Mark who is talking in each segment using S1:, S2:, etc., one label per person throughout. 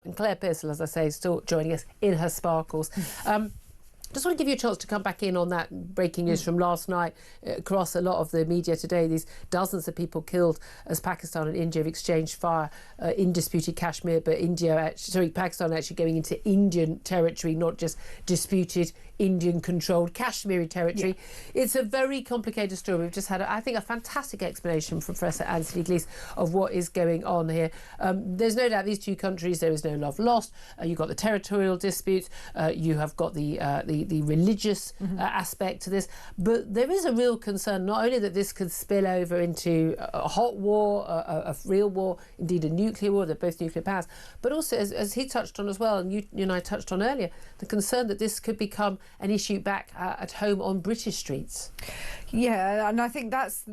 S1: And Claire Pearsall, as I say, is still joining us in her sparkles. Just want to give you a chance to come back in on that breaking news from last night. Across a lot of the media today, these dozens of people killed as Pakistan and India have exchanged fire in disputed Kashmir, but Pakistan actually going into Indian territory, not just disputed Indian-controlled Kashmiri territory. Yeah. It's a very complicated story. We've just had, I think, a fantastic explanation from Professor Anthony Gleeson of what is going on here. There's no doubt these two countries, there is no love lost. You've got the territorial disputes. You have got the religious aspect to this. But there is a real concern, not only that this could spill over into a hot war, a real war, indeed a nuclear war, they're both nuclear powers, but also, as he touched on as well, and you and I touched on earlier, the concern that this could become an issue back at home on British streets.
S2: Yeah, and I think that's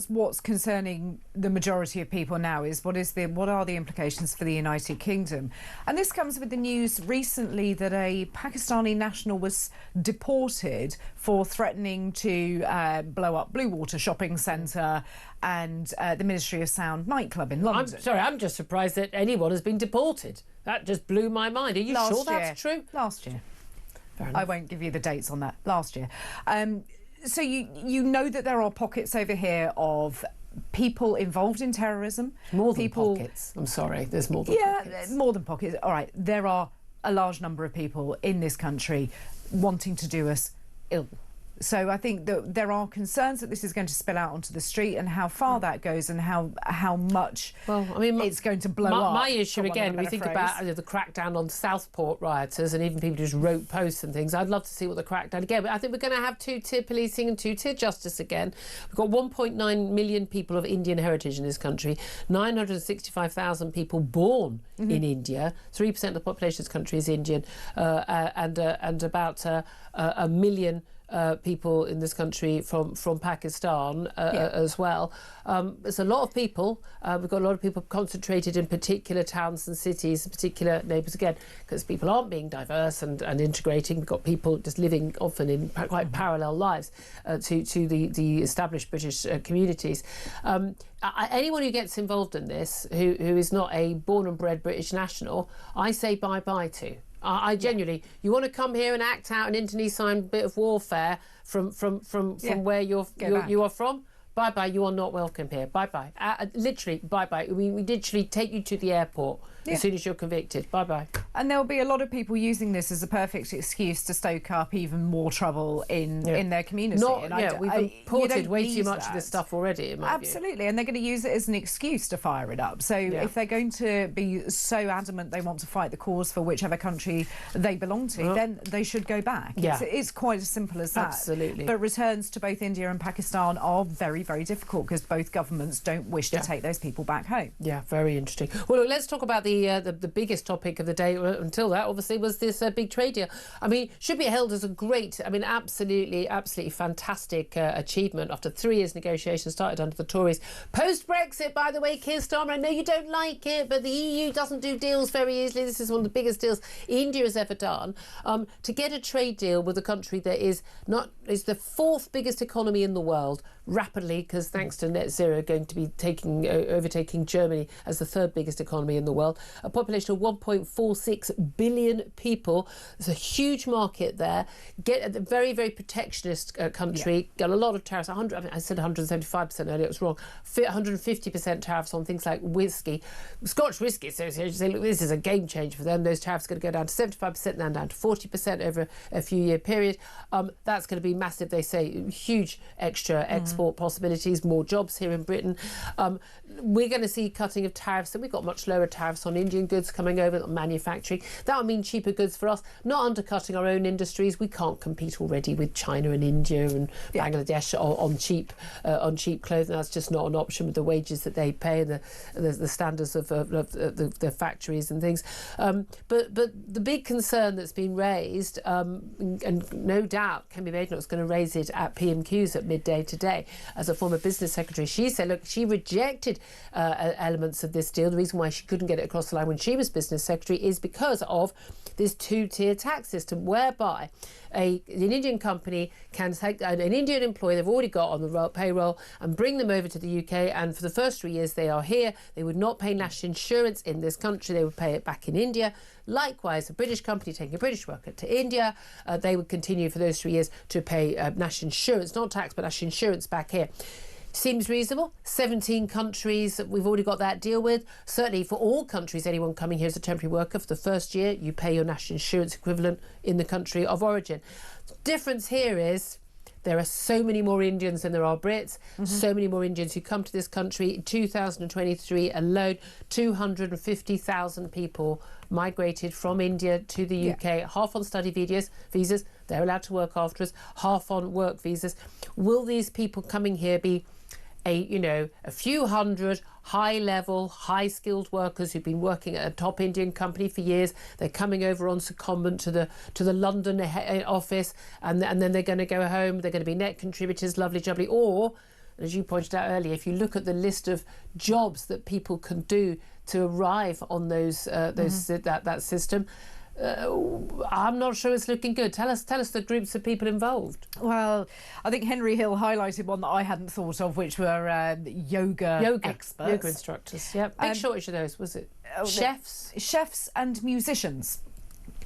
S2: what's concerning the majority of people now, is what are the implications for the United Kingdom. And this comes with the news recently that a Pakistani national was deported for threatening to blow up Blue Water shopping centre and the Ministry of Sound nightclub in London.
S1: I'm just surprised that anyone has been deported. That just blew my mind. Are you sure that's true?
S2: Last year. I won't give you the dates on that. Last year. So you know that there are pockets over here of people involved in terrorism.
S1: More than pockets. I'm sorry, there's more than pockets.
S2: Yeah, more than pockets. All right, there are a large number of people in this country wanting to do us ill. So I think that there are concerns that this is going to spill out onto the street, and how far that goes and how much it's going to blow up.
S1: My issue, again, we think about the crackdown on Southport rioters and even people who just wrote posts and things. I'd love to see what the crackdown again. But I think we're going to have two-tier policing and two-tier justice again. We've got 1.9 million people of Indian heritage in this country, 965,000 people born in India. 3% of the population of this country is Indian, and about a million people in this country from Pakistan as well. There's a lot of people. We've got a lot of people concentrated in particular towns and cities, particular neighbours, again, because people aren't being diverse and integrating. We've got people just living often in quite parallel lives to the established British communities. Anyone who gets involved in this, who is not a born and bred British national, I say bye-bye to. I genuinely, you want to come here and act out an internecine bit of warfare from where you are from? Bye-bye, you are not welcome here. Bye-bye. Literally, bye-bye. We literally take you to the airport as soon as you're convicted. Bye-bye.
S2: And there'll be a lot of people using this as a perfect excuse to stoke up even more trouble in their community.
S1: We've imported way too much of this stuff already, in my view.
S2: Absolutely, and they're going to use it as an excuse to fire it up. So if they're going to be so adamant they want to fight the cause for whichever country they belong to, then they should go back. It's quite as simple as that.
S1: Absolutely.
S2: But returns to both India and Pakistan are very, very difficult because both governments don't wish to take those people back home.
S1: Yeah, very interesting. Well, look, let's talk about the biggest topic of the day. Until that, obviously, was this big trade deal. I mean, should be held as a great, absolutely fantastic achievement after 3 years negotiations started under the Tories. Post-Brexit, by the way, Keir Starmer, I know you don't like it, but the EU doesn't do deals very easily. This is one of the biggest deals India has ever done. To get a trade deal with a country that is the 4th biggest economy in the world, rapidly, because thanks to net zero, going to be overtaking Germany as the 3rd biggest economy in the world. A population of 1.46 billion people. There's a huge market there. Get a very, very protectionist country. Got a lot of tariffs. I said 175% earlier. It was wrong. 150% tariffs on things like whiskey. Scotch Whisky Association say, look, this is a game changer for them. Those tariffs are going to go down to 75%, then down to 40% over a few-year period. That's going to be massive. They say huge extra export possibilities, more jobs here in Britain. We're going to see cutting of tariffs, and we've got much lower tariffs on Indian goods coming over, manufacturing. That will mean cheaper goods for us, not undercutting our own industries. We can't compete already with China and India and Bangladesh on cheap clothing. That's just not an option with the wages that they pay and the standards of the factories and things. But the big concern that's been raised, and no doubt Kemi Badenoch's going to raise it at PMQs at midday today, as a former business secretary, she said, look, she rejected elements of this deal. The reason why she couldn't get it across the line when she was business secretary is because of this two-tier tax system, whereby an Indian company can take an Indian employee they've already got on the payroll and bring them over to the UK, and for the first 3 years they are here, they would not pay national insurance in this country, they would pay it back in India. Likewise, a British company taking a British worker to India, they would continue for those 3 years to pay national insurance, not tax, but national insurance back here. Seems reasonable. 17 countries we've already got that deal with. Certainly for all countries, anyone coming here as a temporary worker, for the first year you pay your national insurance equivalent in the country of origin. The difference here is there are so many more Indians than there are Brits, so many more Indians who come to this country. In 2023 alone, 250,000 people migrated from India to the UK, half on study visas, they're allowed to work after us, half on work visas. Will these people coming here be a few hundred high-level, high-skilled workers who've been working at a top Indian company for years? They're coming over on secondment to the London office, and then they're going to go home. They're going to be net contributors, lovely jubbly. Or, as you pointed out earlier, if you look at the list of jobs that people can do to arrive on that system, I'm not sure it's looking good. Tell us the groups of people involved.
S2: Well, I think Henry Hill highlighted one that I hadn't thought of, which were yoga experts.
S1: Yoga instructors, yeah. Big shortage of those, was it? Chefs?
S2: Chefs and musicians.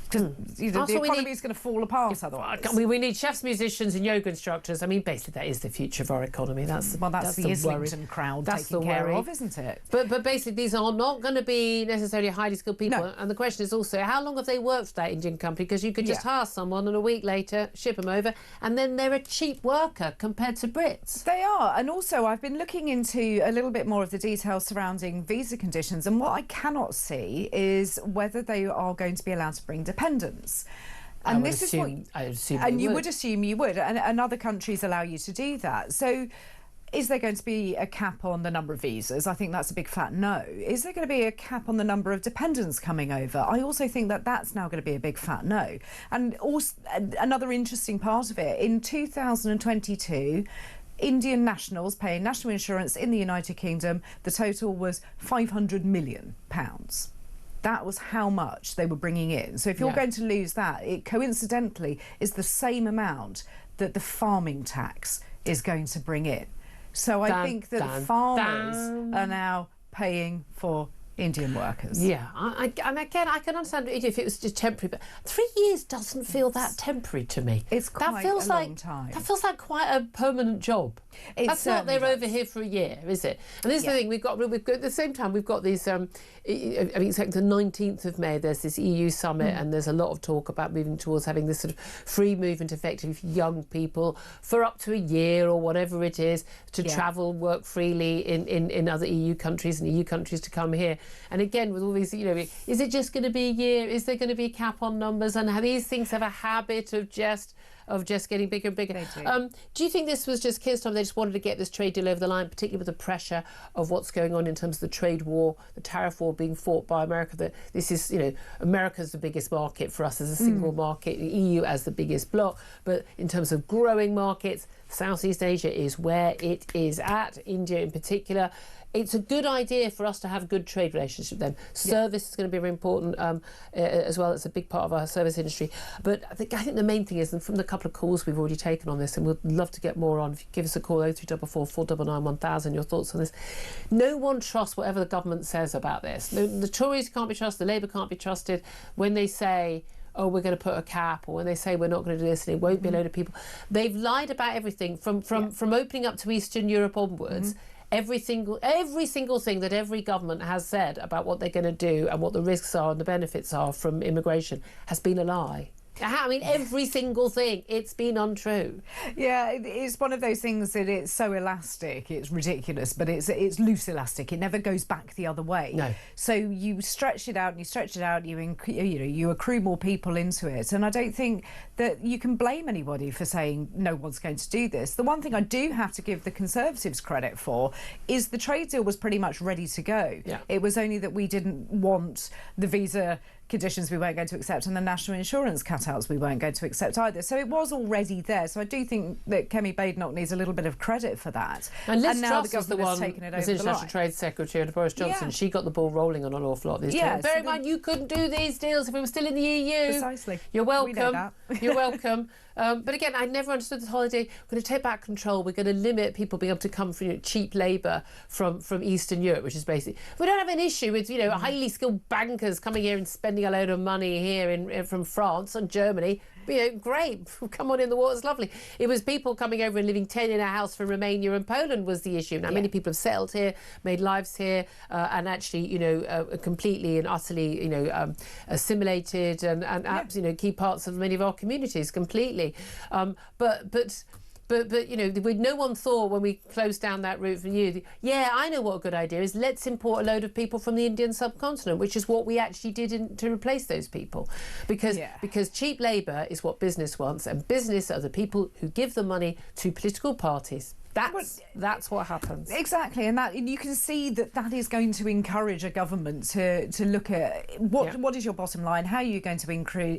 S2: Because the economy is going to fall apart otherwise.
S1: We need chefs, musicians and yoga instructors. I mean, basically that is the future of our economy. That's the
S2: Islington crowd taking care of, isn't it?
S1: But basically these are not going to be necessarily highly skilled people. No. And the question is also, how long have they worked for that Indian company? Because you could just hire someone and a week later ship them over, and then they're a cheap worker compared to Brits.
S2: They are. And also I've been looking into a little bit more of the details surrounding visa conditions, and what I cannot see is whether they are going to be allowed to bring dependents. And this is what
S1: I assume
S2: and you would assume you would, and other countries allow you to do that. So is there going to be a cap on the number of visas? I think that's a big fat no. Is there going to be a cap on the number of dependents coming over? I also think that that's now going to be a big fat no. And also another interesting part of it, in 2022, Indian nationals paying national insurance in the United Kingdom, the total was £500 million. That was how much they were bringing in. So if you're going to lose that, it coincidentally is the same amount that the farming tax is going to bring in. So I think that farmers are now paying for Indian workers.
S1: Yeah, and again, I can understand if it was just temporary, but 3 years doesn't feel that temporary to me.
S2: It's quite a long time.
S1: That feels like quite a permanent job. That's not they're over here for a year, is it? And this is the thing, we've got at the same time we've got these. I mean, it's like the 19th of May. There's this EU summit, and there's a lot of talk about moving towards having this sort of free movement, effectively, for young people for up to a year or whatever it is to travel, work freely in other EU countries and EU countries to come here. And again, with all these, is it just going to be a year? Is there going to be a cap on numbers? And how these things have a habit of just getting bigger and bigger. Do you think this was just Keir Starmer? They just wanted to get this trade deal over the line, particularly with the pressure of what's going on in terms of the trade war, the tariff war being fought by America. That this is, America's the biggest market for us as a single market, the EU as the biggest bloc. But in terms of growing markets, Southeast Asia is where it is at, India in particular. It's a good idea for us to have good trade relations with them. Service is going to be very important as well. It's a big part of our service industry. But I think the main thing is, and from the couple of calls we've already taken on this, and we'd love to get more on, if you give us a call, 0344 499 1000, your thoughts on this. No one trusts whatever the government says about this. The Tories can't be trusted, the Labour can't be trusted when they say, oh, we're going to put a cap, or when they say we're not going to do this and it won't be a load of people. They've lied about everything from opening up to Eastern Europe onwards. Every single thing that every government has said about what they're going to do and what the risks are and the benefits are from immigration has been a lie. I mean, every single thing, it's been untrue.
S2: Yeah, it's one of those things that it's so elastic, it's ridiculous, but it's loose elastic. It never goes back the other way.
S1: No.
S2: So you stretch it out and you stretch it out, you accrue more people into it. And I don't think that you can blame anybody for saying no one's going to do this. The one thing I do have to give the Conservatives credit for is the trade deal was pretty much ready to go.
S1: Yeah.
S2: It was only that we didn't want the visa conditions we weren't going to accept and the national insurance category cutouts we weren't going to accept either. So it was already there. So I do think that Kemi Badenoch needs a little bit of credit for that.
S1: And Liz
S2: now
S1: Truss was the one, as International Trade Secretary under Boris Johnson. She got the ball rolling on an awful lot of these deals. Bear in mind, you couldn't do these deals if we were still in the EU.
S2: Precisely.
S1: You're welcome.
S2: We know that.
S1: You're welcome. But again, I never understood this holiday. We're going to take back control. We're going to limit people being able to come from cheap labour from Eastern Europe, which is basically... We don't have an issue with, highly skilled bankers coming here and spending a load of money here from France and Germany. Great, come on in, the water's lovely. It was people coming over and living 10 in a house from Romania and Poland was the issue. Now, many people have settled here, made lives here, and actually, completely and utterly, assimilated and key parts of many of our communities completely. But no one thought when we closed down that route from you, I know what a good idea is. Let's import a load of people from the Indian subcontinent, which is what we actually did to replace those people. Because cheap labour is what business wants, and business are the people who give the money to political parties. That's what happens.
S2: Exactly, and that you can see that is going to encourage a government to look at what is your bottom line, how are you going to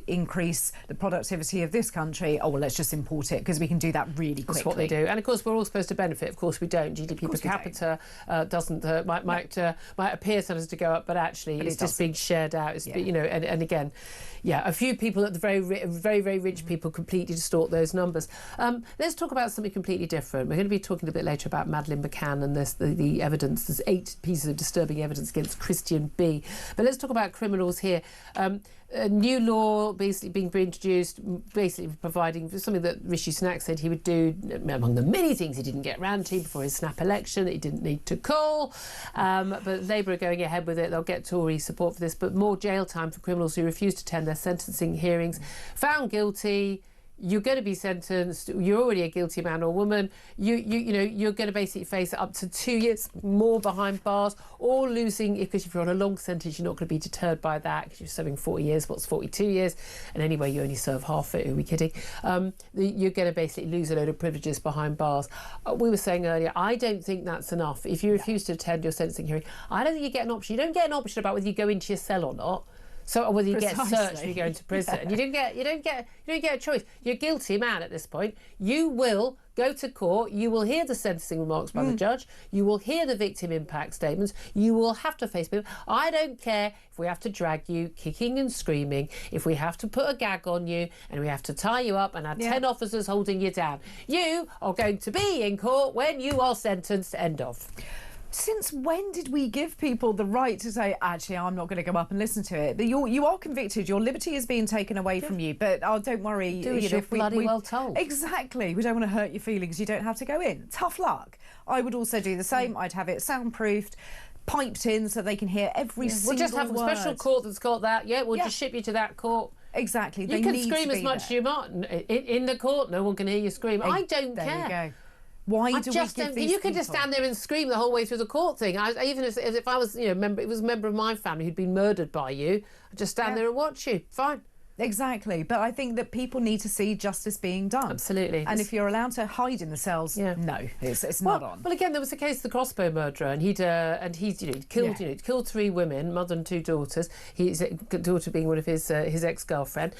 S2: increase the productivity of this country? Oh, well, let's just import it because we can do that really quickly.
S1: That's what they do, and of course we're all supposed to benefit. Of course we don't. GDP per capita doesn't might appear sometimes to go up, but actually it's just being shared out. It's and again, a few people at the very rich people completely distort those numbers. Let's talk about something completely different. We're going to be talking a bit later about Madeleine McCann and the evidence. There's 8 pieces of disturbing evidence against Christian B. But let's talk about criminals here. A new law basically being introduced, basically providing for something that Rishi Sunak said he would do, among the many things he didn't get round to before his snap election that he didn't need to call. But Labour are going ahead with it. They'll get Tory support for this. But more jail time for criminals who refuse to attend their sentencing hearings. Found guilty, you're going to be sentenced. You're already a guilty man or woman. You're going to basically face up to 2 years more behind bars, or losing, because if you're on a long sentence, you're not going to be deterred by that because you're serving 40 years. What's 42 years? And anyway, you only serve half it. Who are we kidding? You're going to basically lose a load of privileges behind bars. We were saying earlier, I don't think that's enough. If you refuse to attend your sentencing hearing, I don't think you get an option. You don't get an option about whether you go into your cell or not. So, or whether you get searched when you go into prison. You don't get a choice. You're a guilty man at this point. You will go to court. You will hear the sentencing remarks by the judge. You will hear the victim impact statements. You will have to face people. I don't care if we have to drag you kicking and screaming, if we have to put a gag on you and we have to tie you up and have 10 officers holding you down. You are going to be in court when you are sentenced. End of.
S2: Since when did we give people the right to say, actually, I'm not going to go up and listen to it? You are convicted. Your liberty is being taken away from you. But don't worry.
S1: You're bloody well told.
S2: Exactly. We don't want to hurt your feelings. You don't have to go in. Tough luck. I would also do the same. I'd have it soundproofed, piped in so they can hear every single word.
S1: We'll just have a special court that's got that. We'll just ship you to that court.
S2: Exactly.
S1: You can scream as much as you want. In the court, no one can hear you scream. I don't care.
S2: There you go. Why do we give these
S1: You can just stand there and scream the whole way through the court thing. Even if I was, it was a member of my family who'd been murdered by you, I'd just stand there and watch you. Fine.
S2: Exactly, but I think that people need to see justice being done.
S1: Absolutely.
S2: And if you're allowed to hide in the cells, no, it's not on.
S1: Well, again, there was a case of the crossbow murderer, and he'd killed 3 women, mother and 2 daughters. His daughter being one of his ex-girlfriend.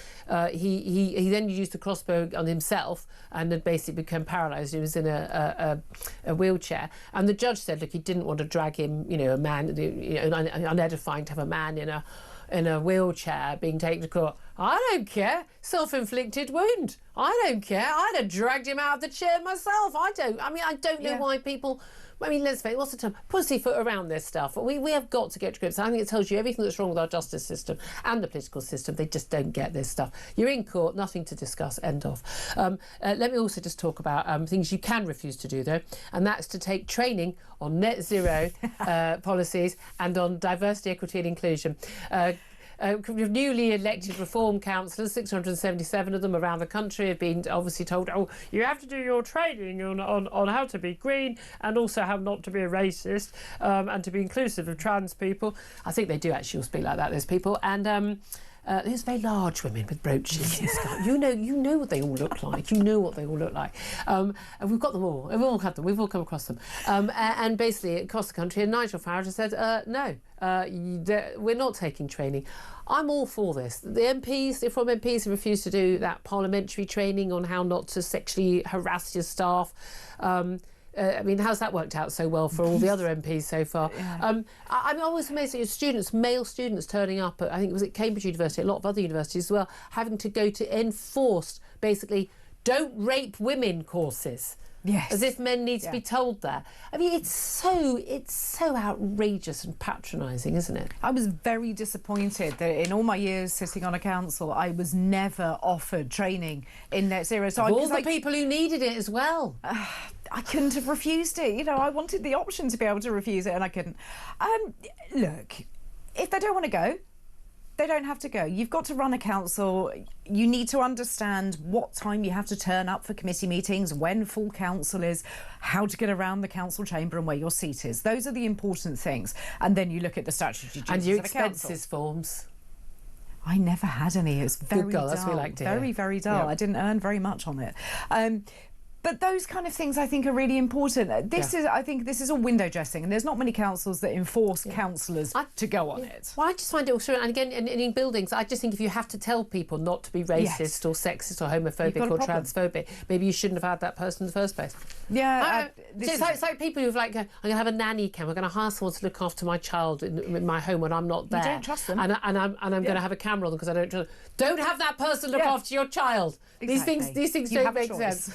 S1: He then used the crossbow on himself and had basically become paralysed. He was in a wheelchair, and the judge said, look, he didn't want to drag him, a man, unedifying to have a man in a wheelchair being taken to court. I don't care. Self-inflicted wound. I don't care. I'd have dragged him out of the chair myself. I don't know why people... let's face it, what's the term? Pussyfoot around this stuff. We have got to get to grips. I think it tells you everything that's wrong with our justice system and the political system. They just don't get this stuff. You're in court, nothing to discuss, end of. Let me also just talk about things you can refuse to do, though, and that's to take training on net zero policies and on diversity, equity and inclusion. Newly elected reform councillors, 677 of them around the country, have been obviously told, you have to do your training on how to be green and also how not to be a racist and to be inclusive of trans people. I think they do actually all speak like that, those people. And there's very large women with brooches and stuff. You know what they all look like. You know what they all look like. And we've got them all. We've all had them. We've all come across them. And basically, across the country, and Nigel Farage has said, no. we're not taking training. I'm all for this. The MPs, the from MPs, have refused to do that parliamentary training on how not to sexually harass your staff. I mean, how's that worked out so well for all the other MPs so far? Yeah. I'm always amazed at students, male students turning up at, I think it was at Cambridge University, a lot of other universities as well, having to go to enforced, basically, don't rape women courses.
S2: Yes.
S1: As if men need to be told that. I mean, it's so outrageous and patronising, isn't it?
S2: I was very disappointed that in all my years sitting on a council, I was never offered training in net zero. So
S1: all the people who needed it as well.
S2: I couldn't have refused it. You know, I wanted the option to be able to refuse it, and I couldn't. Look, if they don't want to go, they don't have to go. You've got to run a council. You need to understand what time you have to turn up for committee meetings, when full council is, how to get around the council chamber and where your seat is. Those are the important things. And then you look at the statutory duties
S1: and your
S2: of a council.
S1: expenses forms.
S2: I never had any. It was very
S1: Good girl,
S2: dull.
S1: that's what we like to hear.
S2: Very, very dull.
S1: Yep.
S2: I didn't earn very much on it. But those kind of things I think are really important. I think this is all window dressing, and there's not many councils that enforce councillors to go on it.
S1: Well, I just find it also, and again, in buildings, I just think if you have to tell people not to be racist or sexist or homophobic or transphobic, maybe you shouldn't have had that person in the first place.
S2: Yeah.
S1: It's like people who've like, I'm going to have a nanny cam, I'm going to hire someone to look after my child in my home when I'm not there.
S2: You don't trust them.
S1: And I'm going to have a camera on them because I don't trust them. Don't have that person look after your child.
S2: Exactly.
S1: These things don't make sense.